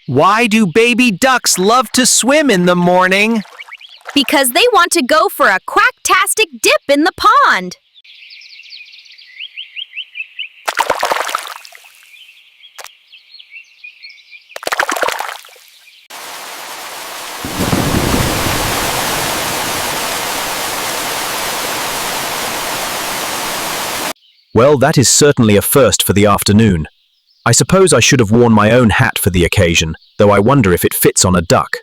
Why do baby ducks love to swim in the morning? Because they want to go for a quacktastic dip in the pond. Well, that is certainly a first for the afternoon. I suppose I should have worn my own hat for the occasion, though I wonder if it fits on a duck.